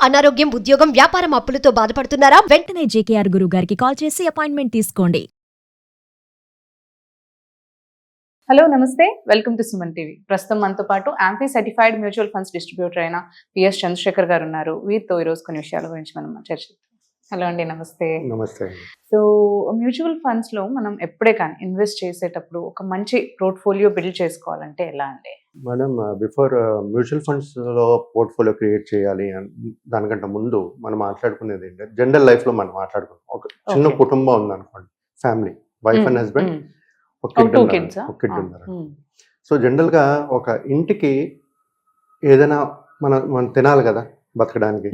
అనారోగ్యం, ఉద్యోగం, వ్యాపారం అప్పులతో బాధపడుతున్నారా? వెంటనే జేకేఆర్ గురువు గారికి కాల్ చేసి అపాయింట్మెంట్ తీసుకోండి. హలో నమస్తే, వెల్కమ్ టు సుమన్ టీవీ. ప్రస్తుతం మనతో పాటు amphi certified mutual funds distributor అయిన పిఎస్ చంద్రశేఖర్ గారు ఉన్నారు. వీరితో ఈరోజు కొన్ని విషయాల గురించి మనం చర్చిద్దాం. హలో అండి, నమస్తే. నమస్తే. సో మ్యూచువల్ ఫండ్స్ లో మనం ఎప్పుడే కానీ ఇన్వెస్ట్ చేసేటప్పుడు ఒక మంచి పోర్ట్ఫోలియో బిల్డ్ చేసుకోవాలంటే ఎలా అండి? మనం బిఫోర్ మ్యూచువల్ ఫండ్స్ లో పోర్ట్ఫోలియో క్రియేట్ చేయాలి దానికంటే ముందు మనం మాట్లాడుకునేది ఏంటంటే జనరల్ లైఫ్ లో మనం మాట్లాడుకున్నాం. ఒక చిన్న కుటుంబం ఉంది అనుకోండి, ఫ్యామిలీ, వైఫ్ అండ్ హస్బెండ్, ఒక కిడ్ ఉన్నారు. సో జనరల్ గా ఒక ఇంటికి ఏదైనా మనం తినాలి కదా బతకడానికి.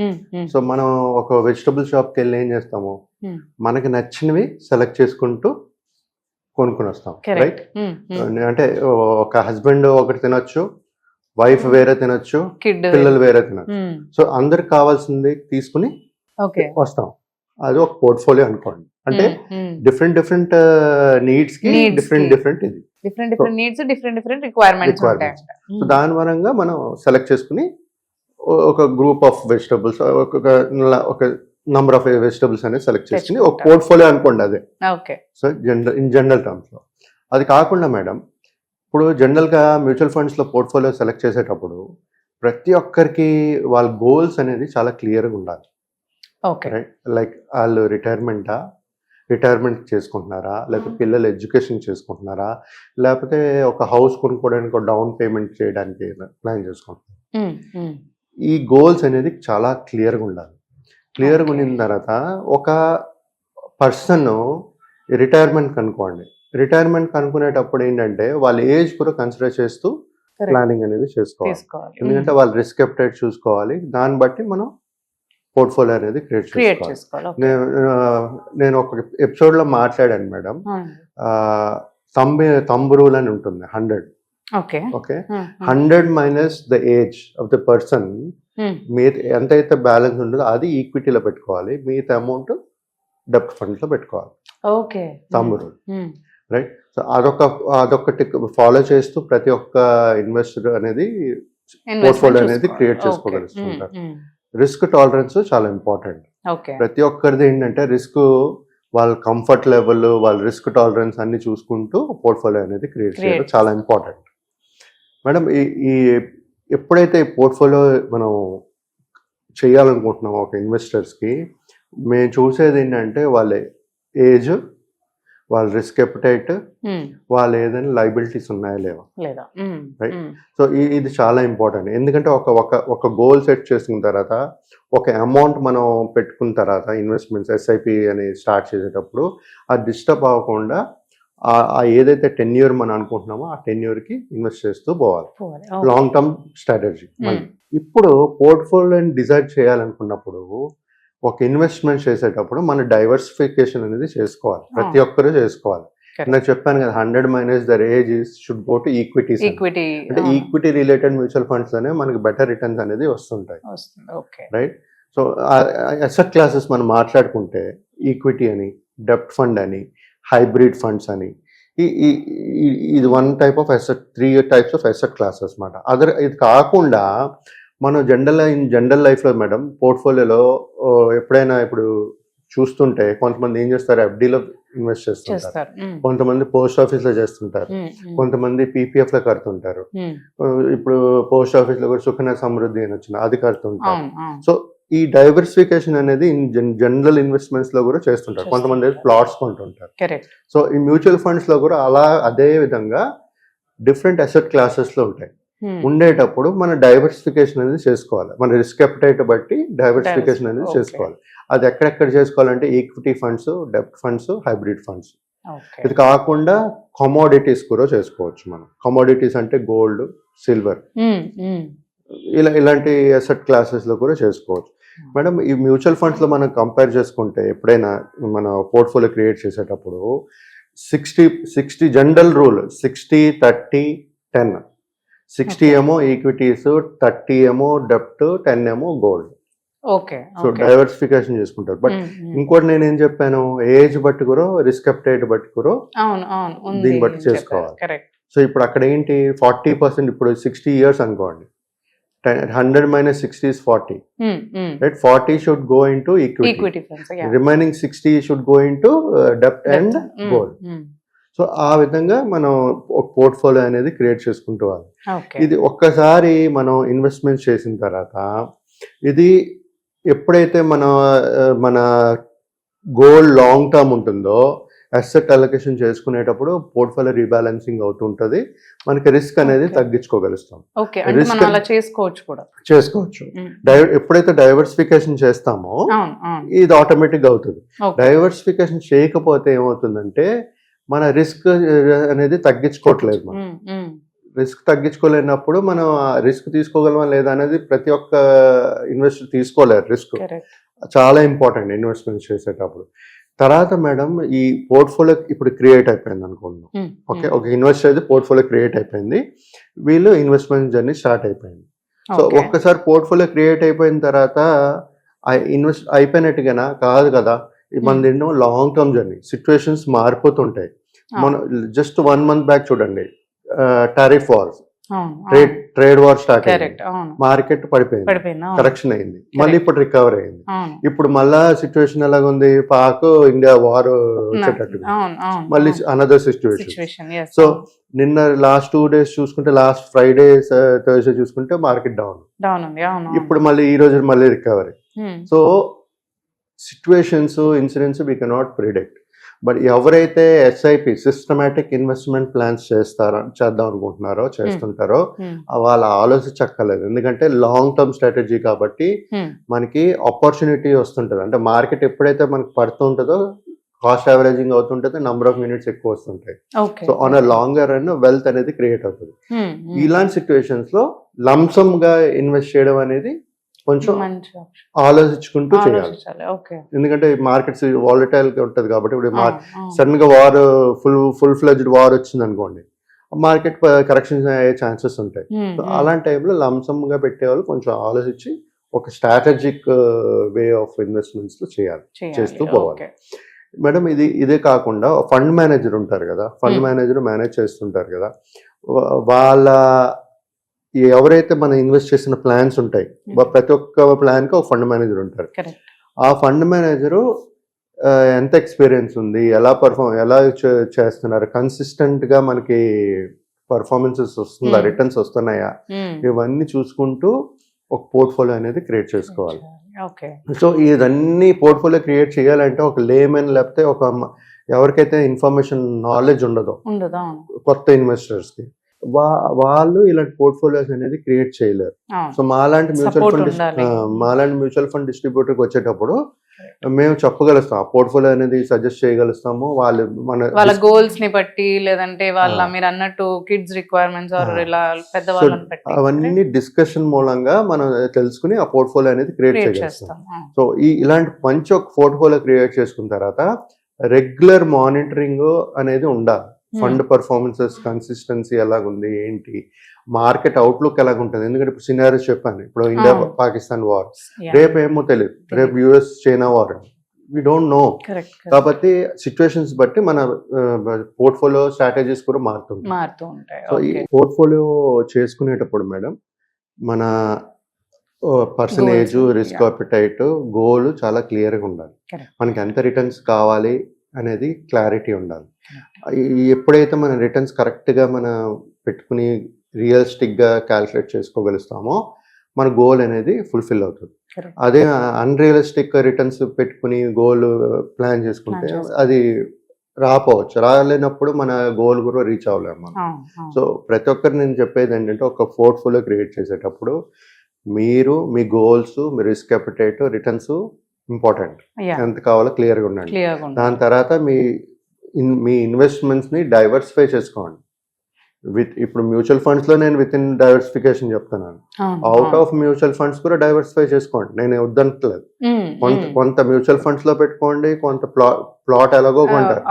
సో మనం ఒక వెజిటబుల్ షాప్కి వెళ్ళి ఏం చేస్తాము, మనకి నచ్చినవి సెలెక్ట్ చేసుకుంటూ కొనుక్కొని వస్తాం, రైట్? అంటే ఒక హస్బెండ్ ఒకటి తినొచ్చు, వైఫ్ వేరే తినొచ్చు, పిల్లలు వేరే తినొచ్చు. సో అందరికి కావాల్సింది తీసుకుని వస్తాం. అది ఒక పోర్ట్ఫోలియో అనుకోండి. అంటే డిఫరెంట్ నీడ్స్ కి డిఫరెంట్ నీడ్స్, డిఫరెంట్ రిక్వైర్మెంట్స్ ఉంటాయి. సో దాని పరంగా మనం సెలెక్ట్ చేసుకుని ఒక గ్రూప్ ఆఫ్ వెజిటబుల్స్, ఒక నంబర్ ఆఫ్ వెజిటబుల్స్ అనేది సెలెక్ట్ చేసుకుని ఒక పోర్ట్ఫోలియో అనుకోండి అదే. సో జనరల్ టర్మ్స్ లో అది కాకుండా మేడం, ఇప్పుడు జనరల్ గా మ్యూచువల్ ఫండ్స్ లో పోర్ట్ఫోలియో సెలెక్ట్ చేసేటప్పుడు ప్రతి ఒక్కరికి వాళ్ళ గోల్స్ అనేది చాలా క్లియర్గా ఉండాలి. లైక్ వాళ్ళు రిటైర్మెంట్ చేసుకుంటున్నారా, లేకపోతే పిల్లలు ఎడ్యుకేషన్ చేసుకుంటున్నారా, లేకపోతే ఒక హౌస్ కొనుక్కోవడానికి ఒక డౌన్ పేమెంట్ చేయడానికి ప్లాన్ చేసుకుంటున్నారు. ఈ గోల్స్ అనేది చాలా క్లియర్గా ఉండాలి. క్లియర్గా ఉండిన తర్వాత ఒక పర్సన్ రిటైర్మెంట్ కనుక్కునేటప్పుడు ఏంటంటే వాళ్ళ ఏజ్ కూడా కన్సిడర్ చేస్తూ ప్లానింగ్ అనేది చేసుకోవాలి. ఎందుకంటే వాళ్ళ రిస్క్ అప్టైట్ చూసుకోవాలి. దాన్ని బట్టి మనం పోర్ట్ఫోలియో అనేది క్రియేట్ చేసుకోవాలి. నేను ఒక ఎపిసోడ్ లో మాట్లాడాను మేడం, తంబు రూల్ అని ఉంటుంది. 100 100 minus the age of the person, ఎంతైతే బ్యాలెన్స్ ఉంటుందో అది ఈక్విటీలో పెట్టుకోవాలి, మిగతా అమౌంట్ డెబ్ట్ ఫండ్స్ లో పెట్టుకోవాలి. Thumb rule, right? సో అదొకటి ఫాలో చేస్తూ ప్రతి ఒక్క ఇన్వెస్టర్ అనేది పోర్ట్ఫోలియో అనేది క్రియేట్ చేసుకోగలుగుతుంటారు. రిస్క్ టాలరెన్స్ చాలా ఇంపార్టెంట్. ప్రతి ఒక్కరిది ఏంటంటే రిస్క్, వాళ్ళ కంఫర్ట్ లెవెల్, వాళ్ళ రిస్క్ టాలరెన్స్ అన్ని చూసుకుంటూ పోర్ట్ఫోలియో అనేది క్రియేట్ చేయడం చాలా ఇంపార్టెంట్ మేడం. ఈ ఎప్పుడైతే ఈ పోర్ట్ఫోలియో మనం చేయాలనుకుంటున్నామో ఒక ఇన్వెస్టర్స్కి, మేము చూసేది ఏంటంటే వాళ్ళ ఏజ్, వాళ్ళ రిస్క్ అపెటైట్, వాళ్ళు ఏదైనా లైబిలిటీస్ ఉన్నాయా లేవా, రైట్? సో ఇది చాలా ఇంపార్టెంట్. ఎందుకంటే ఒక గోల్ సెట్ చేసుకున్న తర్వాత, ఒక అమౌంట్ మనం పెట్టుకున్న తర్వాత ఇన్వెస్ట్మెంట్స్ ఎస్ఐపి అని స్టార్ట్ చేసేటప్పుడు అది డిస్టర్బ్ అవ్వకుండా ఆ ఏదైతే టెన్యూర్ మనం అనుకుంటున్నామో ఆ టెన్యూర్కి ఇన్వెస్ట్ చేస్తూ పోవాలి. Long term strategy. ఇప్పుడు పోర్ట్ఫోలియోని డిజైడ్ చేయాలనుకున్నప్పుడు, ఒక ఇన్వెస్ట్మెంట్ చేసేటప్పుడు మన డైవర్సిఫికేషన్ అనేది చేసుకోవాలి. ప్రతి ఒక్కరూ చేసుకోవాలి. నాకు చెప్పాను కదా, 100 minus the age should go to equities. అంటే ఈక్విటీ రిలేటెడ్ మ్యూచువల్ ఫండ్స్ లోనే మనకి బెటర్ రిటర్న్స్ అనేది వస్తుంటాయి, రైట్? సో అసెట్ క్లాసెస్ మనం మాట్లాడుకుంటే ఈక్విటీ అని, డెబ్ట్ ఫండ్ అని, హైబ్రిడ్ ఫండ్స్ అని, ఇది one type of asset, 3 types of asset classes అన్నమాట. ఇది కాకుండా మనం జనరల్ లైఫ్లో మేడం పోర్ట్ఫోలియోలో ఎప్పుడైనా ఇప్పుడు చూస్తుంటే కొంతమంది ఏం చేస్తారు, ఎఫ్డీలో ఇన్వెస్ట్ చేస్తుంటారు, కొంతమంది పోస్ట్ ఆఫీస్లో చేస్తుంటారు, కొంతమంది పీపీఎఫ్లో కడుతుంటారు. ఇప్పుడు పోస్ట్ ఆఫీస్లో కూడా సుకన్య సమృద్ధి అని వచ్చిన అది కడుతుంటారు. సో ఈ డైవర్సిఫికేషన్ అనేది జనరల్ ఇన్వెస్ట్మెంట్స్ లో కూడా చేస్తుంటారు. కొంతమంది ప్లాట్స్ కొంటుంటారు. సో ఈ మ్యూచువల్ ఫండ్స్ లో కూడా అదే విధంగా డిఫరెంట్ అసెట్ క్లాసెస్ లో ఉంటాయి. ఉండేటప్పుడు మన డైవర్సిఫికేషన్ అనేది చేసుకోవాలి. మన రిస్క్ అపెటైట్ బట్టి డైవర్సిఫికేషన్ అనేది చేసుకోవాలి. అది ఎక్కడెక్కడ చేసుకోవాలంటే ఈక్విటీ ఫండ్స్, డెబ్ట్ ఫండ్స్, హైబ్రిడ్ ఫండ్స్. ఇది కాకుండా కమోడిటీస్ కూడా చేసుకోవచ్చు. మనం కమోడిటీస్ అంటే గోల్డ్, సిల్వర్, ఇలాంటి అసెట్ క్లాసెస్ లో కూడా చేసుకోవచ్చు మేడం. ఈ మ్యూచువల్ ఫండ్స్ లో మనం కంపేర్ చేసుకుంటే ఎప్పుడైనా మన పోర్ట్ఫోలియో క్రియేట్ చేసేటప్పుడు 60 జనరల్ రూల్, 60-30-10. 60 ఏమో ఈక్విటీస్, 30 ఏమో డెబ్ట్, 10 ఏమో గోల్డ్. సో డైవర్సిఫికేషన్ చేసుకుంటారు. బట్ ఇంకోటి నేను ఏం చెప్పాను, ఏజ్ బట్టి కూడా, రిస్క్ అప్టైట్ బట్టి కూడా దీన్ని బట్టి చేసుకోవాలి. సో ఇప్పుడు అక్కడ ఏంటి 40%, ఇప్పుడు 60 years అనుకోండి, 100 minus 60 is 40, right? 40 should go into equity. Equity funds Remaining 60 should go into debt and gold. So ఆ విధంగా మనం ఒక పోర్ట్ఫోలియో అనేది క్రియేట్ చేసుకుంటూ వాళ్ళు. ఓకే ఇది ఒక్కసారి మనం ఇన్వెస్ట్మెంట్ చేసిన తర్వాత ఇది ఎప్పుడైతే మన గోల్ లాంగ్ టర్మ్ ఉంటుందో అసెట్ అలొకేషన్ చేసుకునేటప్పుడు పోర్ట్ఫోలియో రీబ్యాలెన్సింగ్ అవుతుంటది, మనకి రిస్క్ అనేది Okay. తగ్గించుకోగలుగుతాం. ఓకే అంటే మనం అలా చేసుకోవచ్చు కూడా. చేసుకోవచ్చు. ఎప్పుడైతే డైవర్సిఫికేషన్ చేస్తామో అవును అవును ఇది ఆటోమేటిక్ అవుతుంది. ఓకే డైవర్సిఫికేషన్ చేయకపోతే ఏమవుతుందంటే మన రిస్క్ అనేది తగ్గించుకోవట్లేదు. మనం రిస్క్ తగ్గించుకోలేనప్పుడు మనం రిస్క్ తీసుకోగలమా లేదా అనేది ప్రతి ఒక్క ఇన్వెస్టర్ తీసుకోలేరు. Risk correct. చాలా ఇంపార్టెంట్ ఇన్వెస్ట్మెంట్ చేసేటప్పుడు. తర్వాత మేడం ఈ పోర్ట్ఫోలియో ఇప్పుడు క్రియేట్ అయిపోయింది అనుకుందాం. ఓకే, ఒక ఇన్వెస్టర్ అయితే పోర్ట్ఫోలియో క్రియేట్ అయిపోయింది, వీళ్ళు ఇన్వెస్ట్మెంట్ జర్నీ స్టార్ట్ అయిపోయింది. సో ఒక్కసారి పోర్ట్ఫోలియో క్రియేట్ అయిపోయిన తర్వాత ఇన్వెస్ట్ అయిపోయినట్టుగా కాదు కదా, మనది ఎన్నో లాంగ్ టర్మ్ జర్నీ, సిచ్యువేషన్స్ మారిపోతుంటాయి. మన జస్ట్ 1 month బ్యాక్ చూడండి, tariff wars, trade war start అయింది, కరెక్ట్. అవును మార్కెట్ పడిపోయింది, పడిపోయింది. అవును. కరెక్షన్ అయింది, మళ్ళీ ఇప్పుడు రికవర్ అయింది. అవును ఇప్పుడు మళ్ళా సిచ్యువేషన్ ఎలాగుంది, పాక్ ఇండియా వార్ వచ్చేటట్టుగా అవును అవును మళ్ళీ అనదర్ సిచ్యువేషన్. సిచ్యువేషన్ సో నిన్న లాస్ట్ 2 days చూసుకుంటే, లాస్ట్ ఫ్రైడే థర్స్డే చూసుకుంటే మార్కెట్ డౌన్, డౌన్ ఉంది. అవును ఇప్పుడు మళ్ళీ ఈ రోజు మళ్ళీ recovery. So situations, incidents we cannot predict. But ఎవరైతే ఎస్ఐపి సిస్టమాటిక్ ఇన్వెస్ట్మెంట్ ప్లాన్స్ చేద్దాం అనుకుంటున్నారో, చేస్తుంటారో, వాళ్ళ ఆలోచించక్కర్లేదు. ఎందుకంటే లాంగ్ టర్మ్ స్ట్రాటజీ కాబట్టి మనకి ఆపర్చునిటీ వస్తుంటుంది. అంటే మార్కెట్ ఎప్పుడైతే మనకి పడుతుంటుందో కాస్ట్ యావరేజింగ్ అవుతుంటుంది, నంబర్ ఆఫ్ యూనిట్స్ ఎక్కువ వస్తుంటాయి. So on a longer run wealth అనేది క్రియేట్ అవుతుంది. ఇలాంటి సిచ్యువేషన్స్ లో లంసమ్ గా ఇన్వెస్ట్ చేయడం అనేది కొంచెం ఆలోచించుకుంటూ చేయాలి. ఎందుకంటే మార్కెట్స్ వాలటైల్ గా ఉంటది కాబట్టి, ఇప్పుడు సడన్ గా వార్ ఫుల్ ఫ్లెడ్జ్డ్ వార్ వచ్చింది అనుకోండి, మార్కెట్ కరెక్షన్స్ అయ్యే ఛాన్సెస్ ఉంటాయి. సో అలాంటి టైంలో లంసమ్ గా పెట్టేవాళ్ళు కొంచెం ఆలోచించి ఒక స్ట్రాటజిక్ వే ఆఫ్ ఇన్వెస్ట్మెంట్స్ లో చేస్తూ పోవాలి. మేడం ఇదే కాకుండా ఫండ్ మేనేజర్ ఉంటారు కదా, ఫండ్ మేనేజర్ మేనేజ్ చేస్తుంటారు కదా, వాళ్ళ ఎవరైతే మనం ఇన్వెస్ట్ చేసిన ప్లాన్స్ ఉంటాయి, ప్రతి ఒక్క ప్లాన్ కి ఒక ఫండ్ మేనేజర్ ఉంటారు. ఆ ఫండ్ మేనేజరు ఎంత ఎక్స్పీరియన్స్ ఉంది, ఎలా చేస్తున్నారు, కన్సిస్టెంట్ గా మనకి పర్ఫార్మెన్సెస్ వస్తుందా, రిటర్న్స్ వస్తున్నాయా, ఇవన్నీ చూసుకుంటూ ఒక పోర్ట్ఫోలియో అనేది క్రియేట్ చేసుకోవాలి. సో ఇదన్నీ పోర్ట్ఫోలియో క్రియేట్ చేయాలంటే ఒక లేమెన్ లేకపోతే ఒక ఎవరికైతే ఇన్ఫర్మేషన్ నాలెడ్జ్ ఉండదో కొత్త ఇన్వెస్టర్స్ కి, వాళ్ళు ఇలాంటి పోర్ట్ఫోలియోస్ అనేది క్రియేట్ చేయలేరు. సో మాలాంటి మ్యూచువల్ ఫండ్ డిస్ట్రిబ్యూటర్కి వచ్చేటప్పుడు మేము చెప్పగలుగుతాం, ఆ పోర్ట్ఫోలియో అనేది సజెస్ట్ చేయగలుగుతాము. వాళ్ళ గోల్స్ ని బట్టి, లేదంటే వాళ్ళ మీరు అన్నట్టు కిడ్స్ రిక్వైర్మెంట్స్ అవన్నీ డిస్కషన్ మూలంగా మనం తెలుసుకుని ఆ పోర్ట్ఫోలియో అనేది క్రియేట్ చేయగలుగుతాం. సో ఇలాంటి మంచి ఒక పోర్ట్ఫోలియో క్రియేట్ చేసుకున్న తర్వాత రెగ్యులర్ మానిటరింగ్ అనేది ఉండాలి. ఫండ్ పర్ఫార్మెన్సెస్ కన్సిస్టెన్సీ ఎలాగుంది, ఏంటి మార్కెట్ అవుట్లుక్ ఎలాగుంటుంది. ఎందుకంటే ఇప్పుడు సినారియోస్ చెప్పాను, ఇప్పుడు ఇండియా పాకిస్తాన్ వార్, రేపు ఏమో తెలియదు, రేపు US China war, we don't know. కాబట్టి సిచ్యువేషన్స్ బట్టి మన పోర్ట్ఫోలియో స్ట్రాటజీస్ కూడా మారుతూ ఉంటాయి. సో ఈ పోర్ట్ఫోలియో చేసుకునేటప్పుడు మేడం మన పర్సనేజ్, రిస్క్ అపిటైట్, గోల్ చాలా క్లియర్గా ఉండాలి. మనకి ఎంత రిటర్న్స్ కావాలి అనేది క్లారిటీ ఉండాలి. ఎప్పుడైతే మన రిటర్న్స్ కరెక్ట్గా మనం పెట్టుకుని రియలిస్టిక్గా క్యాల్కులేట్ చేసుకోగలుగుతామో మన గోల్ అనేది ఫుల్ఫిల్ అవుతుంది. అదే అన్రియలిస్టిక్ రిటర్న్స్ పెట్టుకుని గోల్ ప్లాన్ చేసుకుంటే అది రాలేనప్పుడు మన గోల్ కూడా రీచ్ అవ్వలేము మనం. సో ప్రతి ఒక్కరు నేను చెప్పేది ఏంటంటే, ఒక పోర్ట్ఫోలియో క్రియేట్ చేసేటప్పుడు మీరు మీ గోల్స్, మీ రిస్క్ అపిటైట్, రిటర్న్స్ ఇంపార్టెంట్, ఎంత కావాలో క్లియర్గా ఉండండి. దాని తర్వాత మీ ఇన్వెస్ట్మెంట్స్ ని డైవర్సిఫై చేసుకోండి. ఇప్పుడు మ్యూచువల్ ఫండ్స్ లో నేను విత్ ఇన్ డైవర్సిఫికేషన్ చెప్తున్నాను, అవుట్ ఆఫ్ మ్యూచువల్ ఫండ్స్ కూడా డైవర్సిఫై చేసుకోండి, నేను వద్దంటలేదు. కొంత మ్యూచువల్ ఫండ్స్ లో పెట్టుకోండి, కొంత ప్లాట్ ఎలాగో కొంటారు.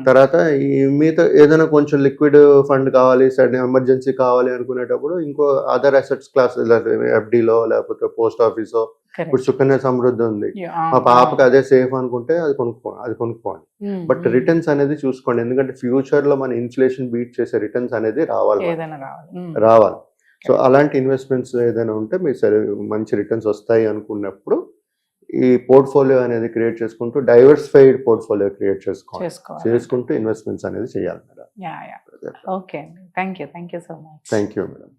తర్వాత ఈ మీతో ఏదైనా కొంచెం లిక్విడ్ ఫండ్ కావాలి, సడన్ ఎమర్జెన్సీ కావాలి అనుకునేటప్పుడు ఇంకో అదర్ అసెట్స్ క్లాస్, ఎఫ్డీలో లేకపోతే పోస్ట్ ఆఫీసో, ఇప్పుడు సుకన్య సమృద్ధి ఉంది, మా పాపకి అదే సేఫ్ అనుకుంటే అది కొనుక్కోండి. బట్ రిటర్న్స్ అనేది చూసుకోండి, ఎందుకంటే ఫ్యూచర్ లో మన ఇన్ఫ్లేషన్ బీట్ చేసే రిటర్న్స్ అనేది రావాలి. సో అలాంటి ఇన్వెస్ట్మెంట్స్ ఏదైనా ఉంటే మీరు సరే మంచి రిటర్న్స్ వస్తాయి అనుకున్నప్పుడు ఈ పోర్ట్ఫోలియో అనేది క్రియేట్ చేసుకుంటూ డైవర్సిఫైడ్ పోర్ట్ఫోలియో క్రియేట్ చేసుకుంటూ ఇన్వెస్ట్మెంట్స్ అనేది చేయాలి మేడం. ఓకే అండి, thank you so much. Thank you madam.